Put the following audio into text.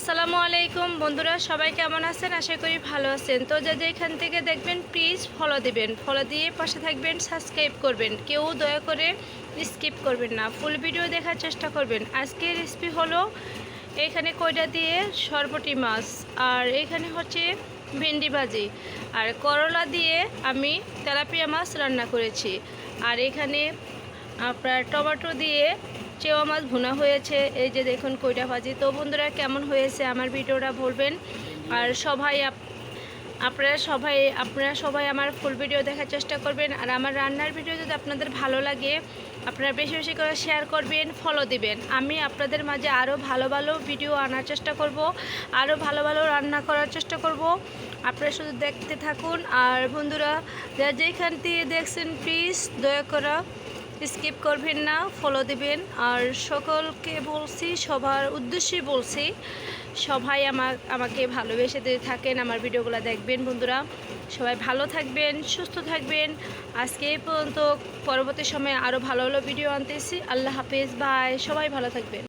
আসসালামু আলাইকুম বন্ধুরা, সবাই কেমন আছেন? আশা করি ভালো আছেন। তো যে যেখান থেকে দেখবেন প্লিজ ফলো দিবেন, ফলো দিয়ে পাশে থাকবেন, সাবস্ক্রাইব করবেন। কেউ দয়া করে স্কিপ করবেন না, ফুল ভিডিও দেখার চেষ্টা করবেন। আজকের রেসিপি হলো এখানে কয়টা দিয়ে সরবটি মাছ, আর এখানে হচ্ছে ভেন্ডি ভাজি, আর করলা দিয়ে আমি তেলাপিয়া মাছ রান্না করেছি। আর এখানে আপনার টমেটো দিয়ে চেওয়া মাছ ভুনা হয়েছে। এই যে দেখুন কইটা ভাজি। তো বন্ধুরা, কেমন হয়েছে আমার ভিডিওটা বলবেন। আর আপনারা সবাই আমার ফুল ভিডিও দেখার চেষ্টা করবেন। আর আমার রান্নার ভিডিও যদি আপনাদের ভালো লাগে, আপনারা বেশি বেশি করে শেয়ার করবেন, ফলো দিবেন। আমি আপনাদের মাঝে আরও ভালো ভালো ভিডিও আনার চেষ্টা করব, আরও ভালো ভালো রান্না করার চেষ্টা করব। আপনারা শুধু দেখতে থাকুন। আর বন্ধুরা, যারা যেখান থেকে দেখছেন প্লিজ দয়া করে স্কিপ করবেন না, ফলো দিবেন। আর সকলকে বলছি, সবার উদ্দেশ্যেই বলছি, সবাই আমাকে ভালোবেসে দিয়ে থাকেন, আমার ভিডিওগুলো দেখবেন। বন্ধুরা, সবাই ভালো থাকবেন, সুস্থ থাকবেন। আজকে এই পর্যন্ত, পরবর্তী সময়ে আরও ভালো ভালো ভিডিও আনতেছি। আল্লাহ হাফেজ, বাই। সবাই ভালো থাকবেন।